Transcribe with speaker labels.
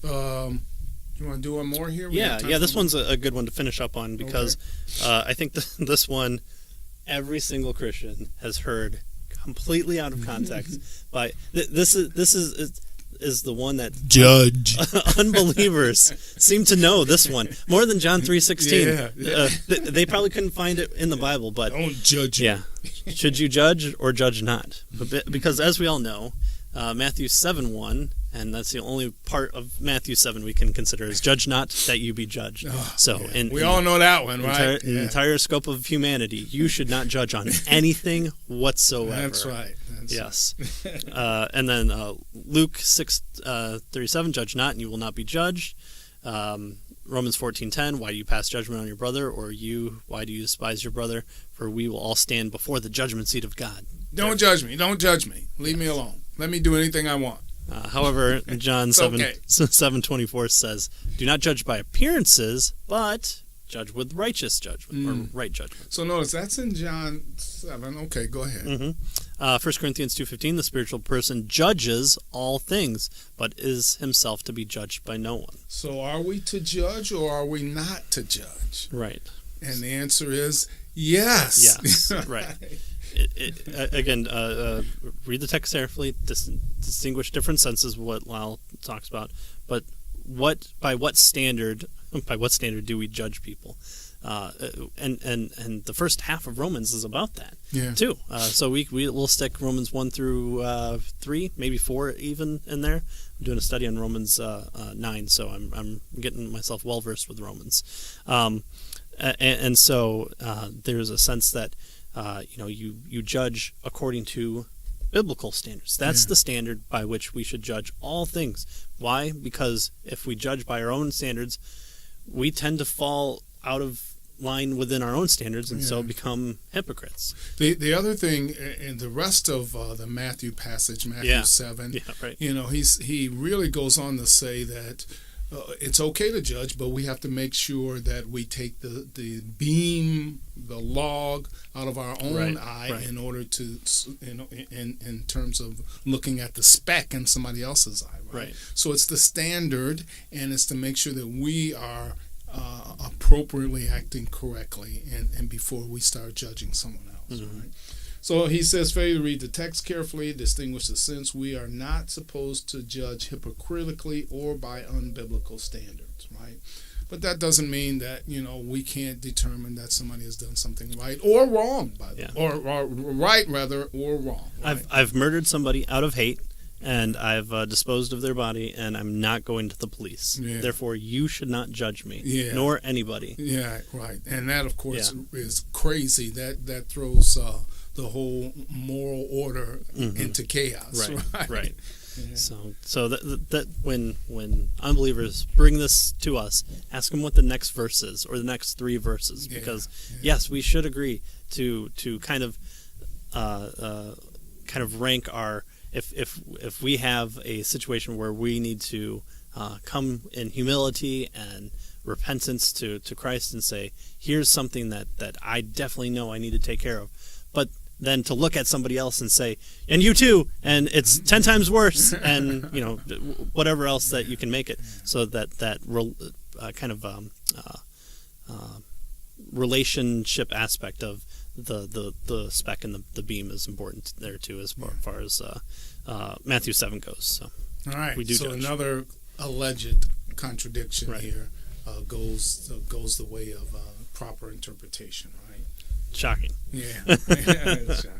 Speaker 1: You want to do one more here?
Speaker 2: Yeah. This one's a good one to finish up on because I think this one, every single Christian has heard completely out of context. But this is the one that
Speaker 1: judge
Speaker 2: unbelievers seem to know this one more than John 3:16. They probably couldn't find it in the Bible, but
Speaker 1: don't judge.
Speaker 2: Yeah, should you judge or judge not? Because as we all know, Matthew 7:1, and that's the only part of Matthew 7 we can consider is judge not that you be judged.
Speaker 1: We all know that one, right?
Speaker 2: In the entire scope of humanity, you should not judge on anything whatsoever.
Speaker 1: That's right.
Speaker 2: Yes. And then Luke 6:37, judge not and you will not be judged. Romans 14:10, why do you pass judgment on your brother? Or why do you despise your brother? For we will all stand before the judgment seat of God.
Speaker 1: Don't judge me. Don't judge me. Leave me alone. Let me do anything I want.
Speaker 2: However, John 7:24 says, do not judge by appearances, but judge with righteous judgment or right judgment.
Speaker 1: So notice that's in John 7. Okay, go ahead.
Speaker 2: 1 Corinthians 2:15, the spiritual person judges all things, but is himself to be judged by no one.
Speaker 1: So are we to judge or are we not to judge?
Speaker 2: Right.
Speaker 1: And the answer is yes.
Speaker 2: Yes, right. Again, read the text carefully, distinguish different senses of what Lyle talks about, but by what standard do we judge people? And the first half of Romans is about that too. So we'll stick Romans 1 through 3, maybe 4 even in there. I'm doing a study on Romans 9, so I'm getting myself well versed with Romans, and so there's a sense that you judge according to biblical standards. That's the standard by which we should judge all things. Why? Because if we judge by our own standards, we tend to fall out of line within our own standards and so become hypocrites.
Speaker 1: The other thing in the rest of the Matthew passage, Matthew 7,
Speaker 2: right.
Speaker 1: He really goes on to say that it's okay to judge, but we have to make sure that we take the beam, the log out of our own eye in order to, in terms of looking at the speck in somebody else's eye. Right. So it's the standard, and it's to make sure that we are appropriately acting correctly, and before we start judging someone else. Right. So he says, failure to read the text carefully, distinguish the sense. We are not supposed to judge hypocritically or by unbiblical standards, right? But that doesn't mean that, we can't determine that somebody has done something right or wrong, or right rather, or wrong. Right?
Speaker 2: I've murdered somebody out of hate, and I've disposed of their body, and I'm not going to the police. Yeah. Therefore, you should not judge me, nor anybody.
Speaker 1: Yeah, right. And that, of course, is crazy. That throws the whole moral order into chaos. Right. Yeah.
Speaker 2: So that when unbelievers bring this to us, ask them what the next verse is or the next 3 verses, because yes, we should agree to kind of rank our if we have a situation where we need to come in humility and repentance to Christ and say, here's something that I definitely know I need to take care of, but then to look at somebody else and say, and you too, and it's 10 times worse, and whatever else that you can make it, so that relationship aspect of the speck and the beam is important there too, as far as Matthew 7 goes. So
Speaker 1: all right,
Speaker 2: we do
Speaker 1: so
Speaker 2: judge.
Speaker 1: Another alleged contradiction here goes the way of proper interpretation, right?
Speaker 2: Shocking.
Speaker 1: Yeah, it's shocking.